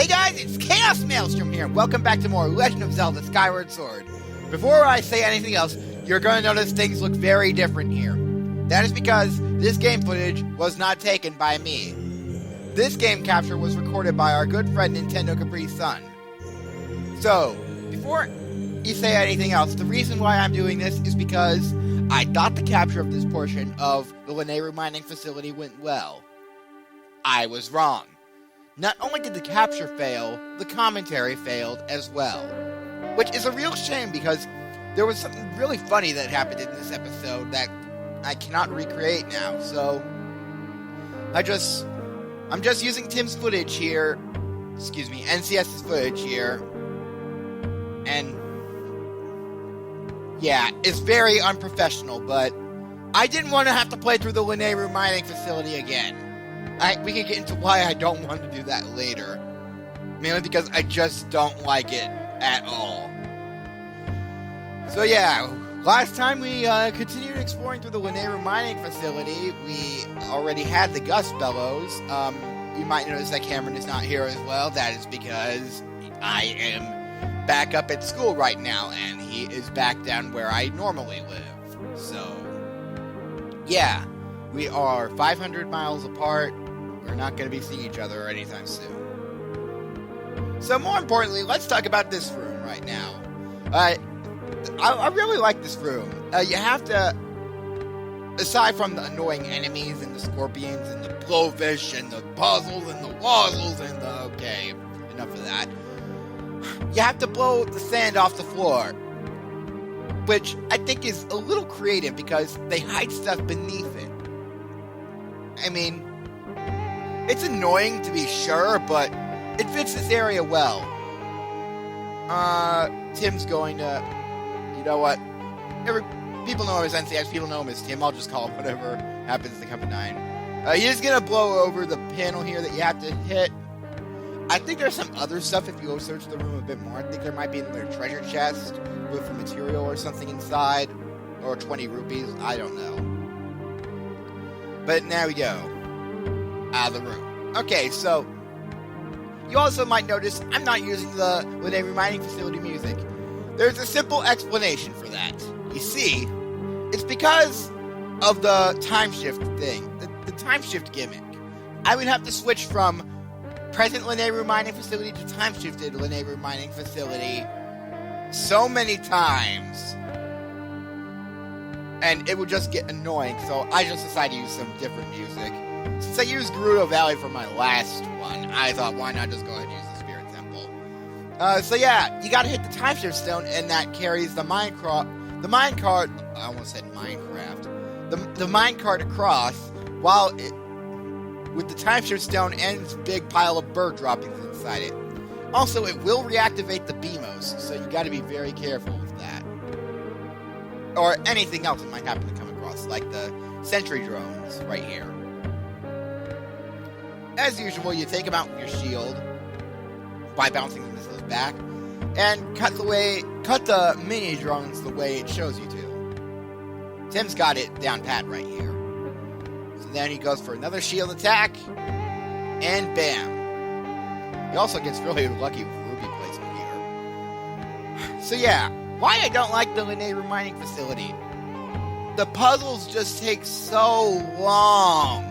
Hey guys, it's ChaosMaelstrom here. Welcome back to more Legend of Zelda Skyward Sword. Before I say anything else, you're going to notice things look very different here. That is because this game footage was not taken by me. This game capture was recorded by our good friend Nintendo Capri's son. So, before you say anything else, the reason why I'm doing this is because I thought the capture of this portion of the Lanayru mining facility went well. I was wrong. Not only did the capture fail, the commentary failed as well. Which is a real shame because there was something really funny that happened in this episode that I cannot recreate now, so I'm just using Tim's footage here, NCS's footage here, and yeah, it's very unprofessional, but I didn't want to have to play through the Lanayru mining facility again. We can get into why I don't want to do that later. Mainly because I just don't like it at all. So yeah, last time we continued exploring through the Lanayru mining facility, we already had the gust bellows. You might notice that Cameron is not here as well. That is because I am back up at school right now, and he is back down where I normally live. So, yeah, we are 500 miles apart. We're not going to be seeing each other anytime soon. So more importantly, let's talk about this room right now. I really like this room. You have to, aside from the annoying enemies and the scorpions and the blowfish and the puzzles and the wazzles and the... Okay, enough of that. You have to blow the sand off the floor, which I think is a little creative because they hide stuff beneath it. I mean, it's annoying to be sure, but it fits this area well. Tim's going to... You know what? People know him as NCX, people know him as Tim. I'll just call him whatever happens to come to 9. He's going to blow over the panel here that you have to hit. I think there's some other stuff if you go search the room a bit more. I think there might be another treasure chest with a material or something inside. Or 20 rupees. I don't know. But now we go. Out of the room. Okay, so you also might notice I'm not using the Lanayru mining facility music. There's a simple explanation for that. You see, it's because of the time shift thing, the time shift gimmick. I would have to switch from present Lanayru mining facility to time shifted Lanayru mining facility so many times, and it would just get annoying, so I just decided to use some different music. Since I used Gerudo Valley for my last one, I thought, why not just go ahead and use the Spirit Temple? So yeah, you gotta hit the time shift stone, and that carries the minecart, I almost said Minecraft, the minecart across, while it, with the time shift stone and this big pile of bird droppings inside it. Also, it will reactivate the BMOs, so you gotta be very careful with that. Or anything else that might happen to come across, like the sentry drones right here. As usual, you take them out with your shield by bouncing the missiles back, and cut the mini drones the way it shows you to. Tim's got it down pat right here. So then he goes for another shield attack, and bam. He also gets really lucky with ruby placement here. So yeah, why I don't like the Lanayru mining facility. The puzzles just take so long.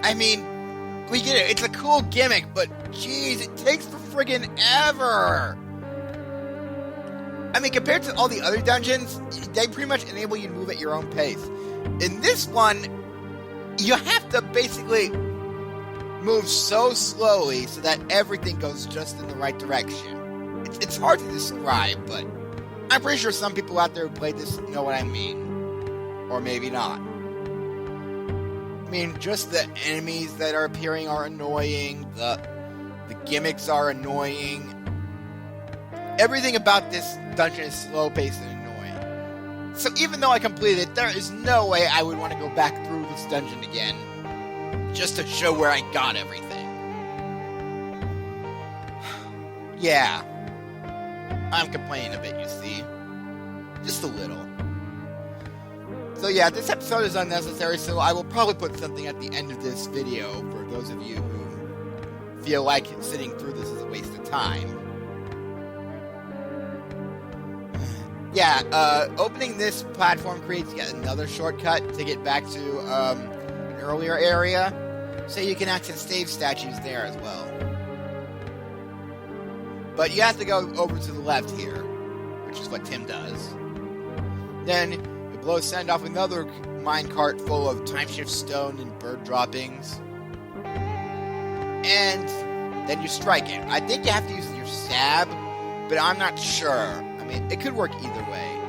I mean, we get it, it's a cool gimmick, but jeez, it takes for friggin' ever. I mean, compared to all the other dungeons, they pretty much enable you to move at your own pace. In this one, you have to basically move so slowly so that everything goes just in the right direction. It's hard to describe, but I'm pretty sure some people out there who played this know what I mean. Or maybe not. I mean, just the enemies that are appearing are annoying, the gimmicks are annoying. Everything about this dungeon is slow-paced and annoying. So even though I completed it, there is no way I would want to go back through this dungeon again just to show where I got everything. Yeah. I'm complaining a bit, you see. Just a little. So yeah, this episode is unnecessary, so I will probably put something at the end of this video for those of you who feel like sitting through this is a waste of time. Yeah, opening this platform creates yet another shortcut to get back to an earlier area, so you can access save statues there as well. But you have to go over to the left here, which is what Tim does. Then you blow send off another minecart full of timeshift stone and bird droppings. And then you strike it. I think you have to use your stab, but I'm not sure. I mean, it could work either way.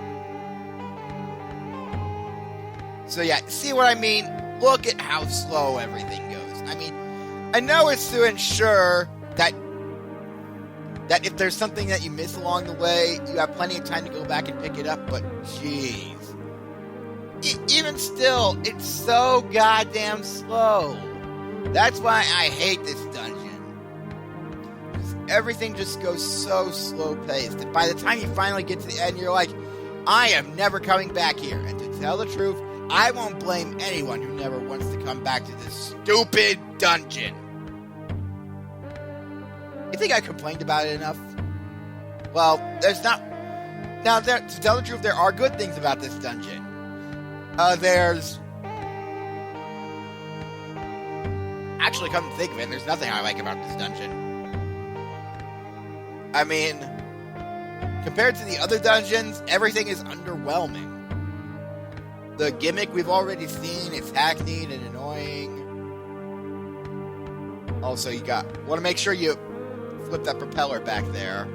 So yeah, see what I mean? Look at how slow everything goes. I mean, I know it's to ensure that if there's something that you miss along the way, you have plenty of time to go back and pick it up, but jeez. Even still, it's so goddamn slow. That's why I hate this dungeon. Everything just goes so slow-paced, and by the time you finally get to the end, you're like, I am never coming back here. And to tell the truth, I won't blame anyone who never wants to come back to this stupid dungeon. You think I complained about it enough? Well, there's not... Now, to tell the truth, there are good things about this dungeon. There's... Actually, come to think of it, there's nothing I like about this dungeon. I mean, compared to the other dungeons, everything is underwhelming. The gimmick we've already seen, it's hackneyed and annoying. Also, want to make sure you flip that propeller back there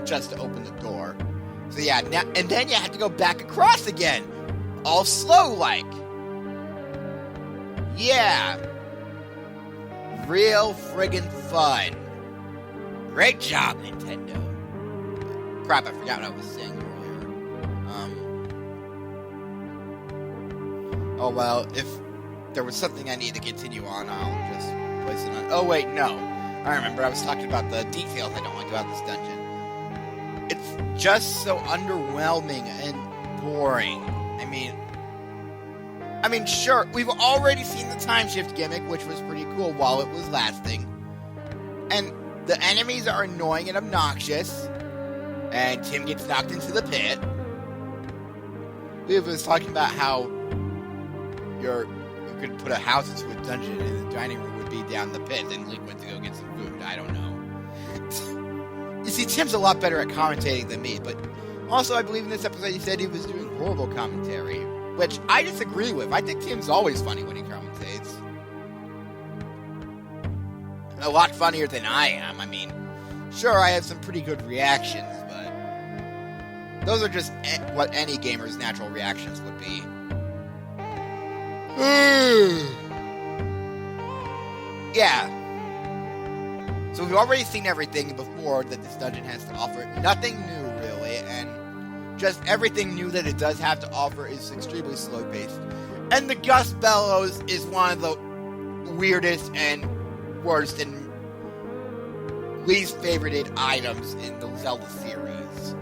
just to open the door. So yeah, now, and then you have to go back across again, all slow-like. Yeah, real friggin' fun. Great job, Nintendo. Crap, I forgot what I was saying earlier. Oh well, if there was something I need to continue on, I'll just place it on. Oh wait, no. I remember I was talking about the details I don't like about this dungeon. It's just so underwhelming and boring. I mean, sure, we've already seen the time shift gimmick, which was pretty cool while it was lasting. And the enemies are annoying and obnoxious. And Tim gets knocked into the pit. We was talking about how you could put a house into a dungeon and the dining room would be down the pit, and Link went to go get some food. I don't know. You see, Tim's a lot better at commentating than me, but also I believe in this episode he said he was doing horrible commentary, which I disagree with. I think Tim's always funny when he commentates. A lot funnier than I am. I mean, sure, I have some pretty good reactions, but those are just what any gamer's natural reactions would be. Yeah. So we've already seen everything before that this dungeon has to offer. Nothing new, really, and just everything new that it does have to offer is extremely slow-paced. And the Gust Bellows is one of the weirdest and worst and least favorited items in the Zelda series.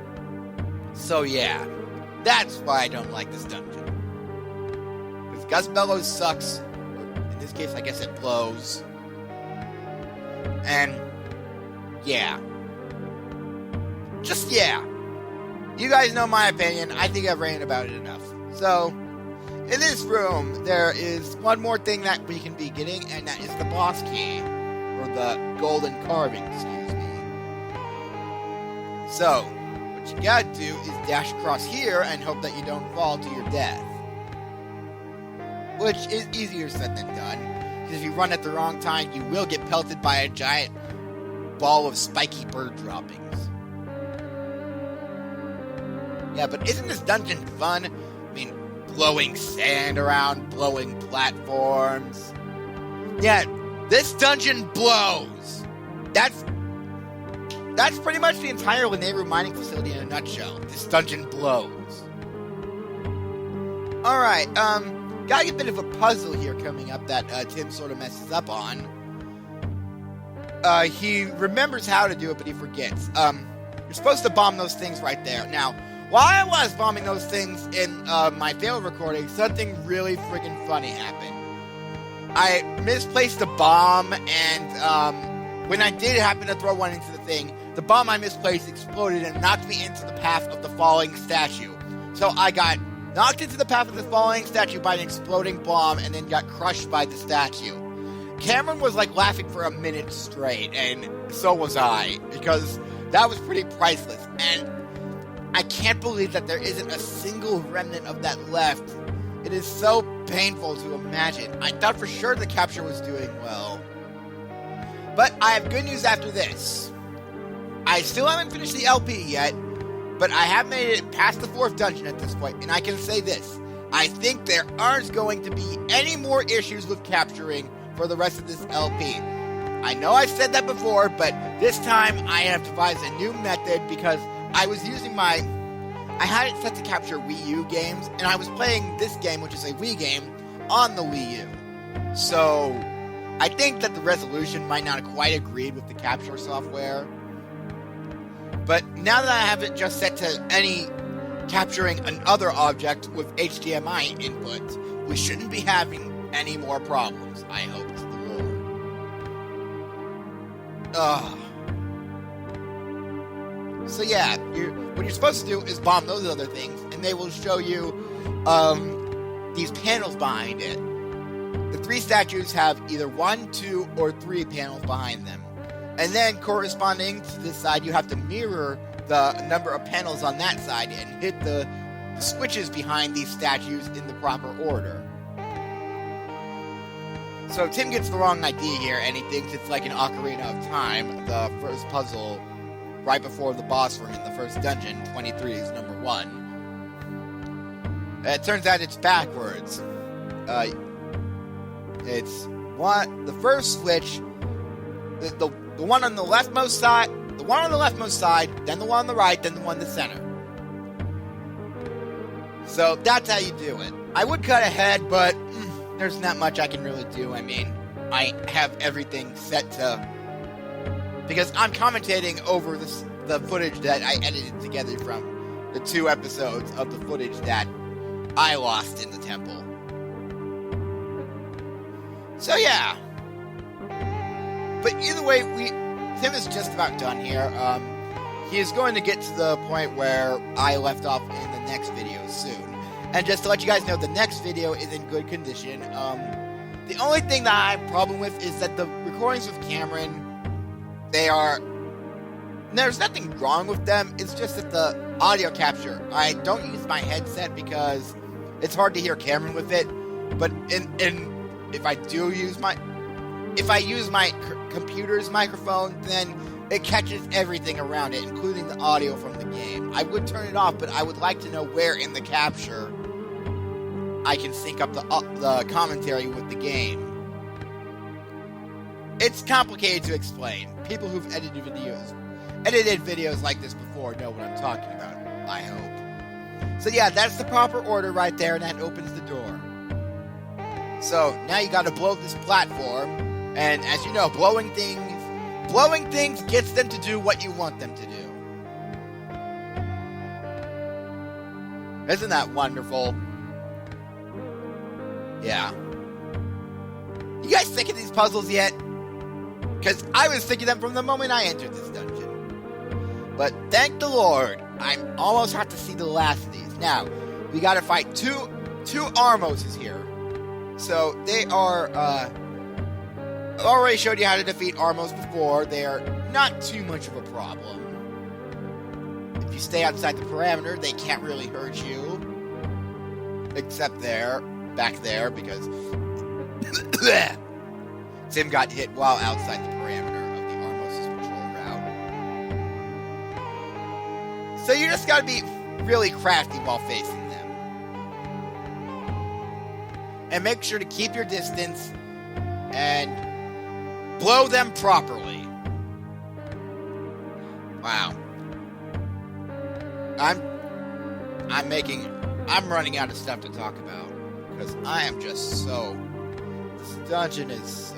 So yeah, that's why I don't like this dungeon. Because Gust Bellows sucks. In this case, I guess it blows. And yeah. Just yeah. You guys know my opinion. I think I've ranted about it enough. So, in this room, there is one more thing that we can be getting, and that is the boss key. Or the golden carving, excuse me. So, what you gotta do is dash across here and hope that you don't fall to your death. Which is easier said than done. Because if you run at the wrong time, you will get pelted by a giant ball of spiky bird droppings. Yeah, but isn't this dungeon fun? I mean, blowing sand around, blowing platforms. Yeah, this dungeon blows. That's pretty much the entire Lanayru mining facility in a nutshell. This dungeon blows. Alright, got a bit of a puzzle here coming up that Tim sort of messes up on. He remembers how to do it, but he forgets. You're supposed to bomb those things right there. Now, while I was bombing those things in my failed recording, something really freaking funny happened. I misplaced a bomb, and when I did happen to throw one into the thing, the bomb I misplaced exploded and knocked me into the path of the falling statue. So I got knocked into the path of the falling statue by an exploding bomb and then got crushed by the statue. Cameron was like laughing for a minute straight, and so was I, because that was pretty priceless. And I can't believe that there isn't a single remnant of that left. It is so painful to imagine. I thought for sure the capture was doing well. But I have good news after this. I still haven't finished the LP yet, but I have made it past the 4th dungeon at this point, and I can say this. I think there aren't going to be any more issues with capturing for the rest of this LP. I know I've said that before, but this time I have devised a new method because I was using I had it set to capture Wii U games, and I was playing this game, which is a Wii game, on the Wii U. So, I think that the resolution might not have quite agreed with the capture software. But now that I have it just set to any capturing another object with HDMI input, we shouldn't be having any more problems, I hope to the Lord. So yeah, what you're supposed to do is bomb those other things, and they will show you these panels behind it. The 3 statues have either 1, 2, or 3 panels behind them. And then, corresponding to this side, you have to mirror the number of panels on that side and hit the switches behind these statues in the proper order. So Tim gets the wrong idea here, and he thinks it's like an Ocarina of Time, the first puzzle right before the boss room in the first dungeon, 23 is number 1. It turns out it's backwards. It's the first switch, the one on the leftmost side, then the one on the right, then the one in the center. So that's how you do it. I would cut ahead, but there's not much I can really do. I mean, I have everything set to... Because I'm commentating over the footage that I edited together from the 2 episodes of the footage that I lost in the temple. So yeah. But either way, Tim is just about done here. He is going to get to the point where I left off in the next video soon. And just to let you guys know, the next video is in good condition. The only thing that I have a problem with is that the recordings with Cameron, there's nothing wrong with them. It's just that the audio capture, I don't use my headset because it's hard to hear Cameron with it. But if I use my computer's microphone, then it catches everything around it, including the audio from the game. I would turn it off, but I would like to know where in the capture I can sync up the commentary with the game. It's complicated to explain. People who've edited videos like this before know what I'm talking about, I hope. So yeah, that's the proper order right there, and that opens the door. So, now you gotta blow this platform, and as you know, blowing things gets them to do what you want them to do. Isn't that wonderful? Yeah. You guys sick of these puzzles yet? Because I was sick of them from the moment I entered this dungeon. But thank the Lord, I'm almost have to see the last of these. Now, we gotta fight two Armoses here. So, they are, I already showed you how to defeat Armos before. They are not too much of a problem. If you stay outside the parameter, they can't really hurt you. Except back there, because Tim got hit while outside the parameter of the Armos' patrol route. So you just gotta be really crafty while facing them. And make sure to keep your distance and blow them properly. Wow. I'm running out of stuff to talk about because I am just this dungeon is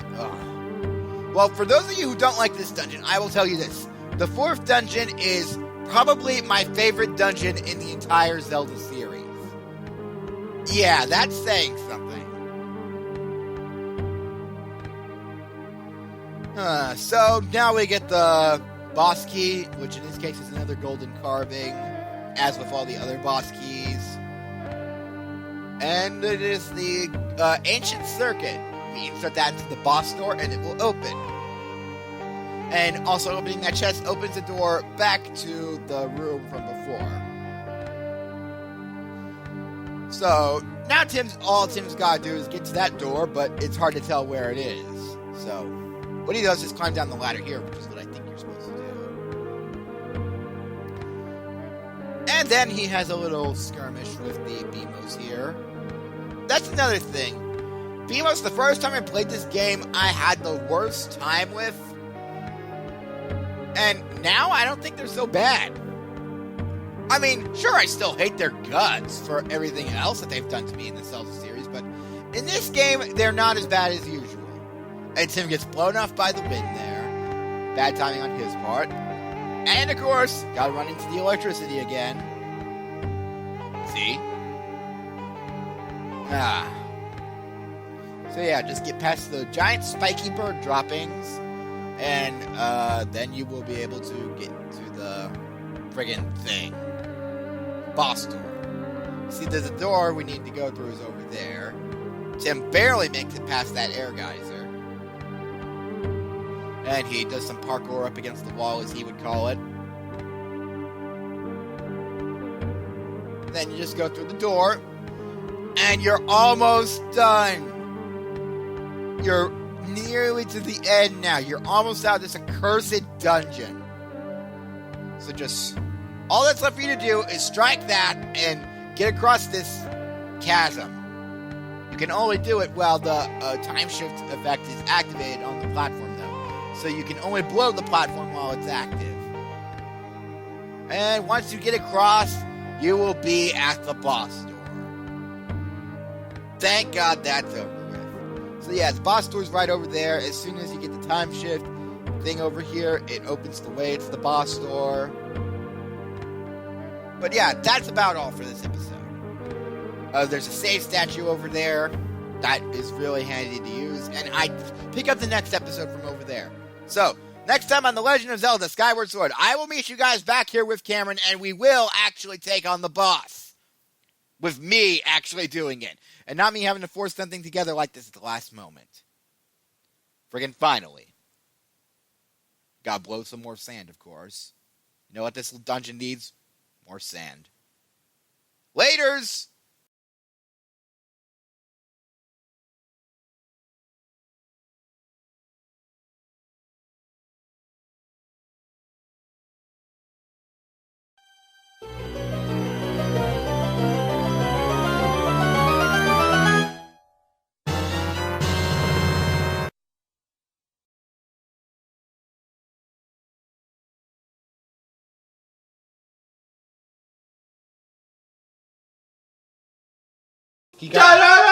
Well, for those of you who don't like this dungeon, I will tell you this. The 4th dungeon is probably my favorite dungeon in the entire Zelda series. Yeah, that's saying something. So now we get the boss key, which in this case is another golden carving, as with all the other boss keys. And it is the ancient circuit. We insert that into the boss door and it will open. And also opening that chest opens the door back to the room from before. So now all Tim's got to do is get to that door, but it's hard to tell where it is. So what he does is climb down the ladder here, which is what I think you're supposed to do. And then he has a little skirmish with the Beamos here. That's another thing. Beamos, the first time I played this game, I had the worst time with. And now I don't think they're so bad. I mean, sure, I still hate their guts for everything else that they've done to me in the Zelda series, but in this game, they're not as bad as usual. And Tim gets blown off by the wind there. Bad timing on his part. And of course, gotta run into the electricity again. See? So yeah, just get past the giant spiky bird droppings, and then you will be able to get to the friggin' thing. Boss door. See, there's a door we need to go through is over there. Tim barely makes it past that air geyser. And he does some parkour up against the wall, as he would call it. Then you just go through the door, and you're almost done. You're nearly to the end now. You're almost out of this accursed dungeon. So just, all that's left for you to do is strike that and get across this chasm. You can only do it while the time shift effect is activated on the platform, though. So you can only blow the platform while it's active. And once you get across, you will be at the boss door. Thank God that's over with. So yeah, the boss door is right over there. As soon as you get the time shift thing over here, it opens the way to the boss door. But yeah, that's about all for this episode. There's a save statue over there. That is really handy to use. And I pick up the next episode from over there. So, next time on The Legend of Zelda Skyward Sword, I will meet you guys back here with Cameron, and we will actually take on the boss. With me actually doing it. And not me having to force something together like this at the last moment. Friggin' finally. Gotta blow some more sand, of course. You know what this dungeon needs? More sand. Laters! Ta-da!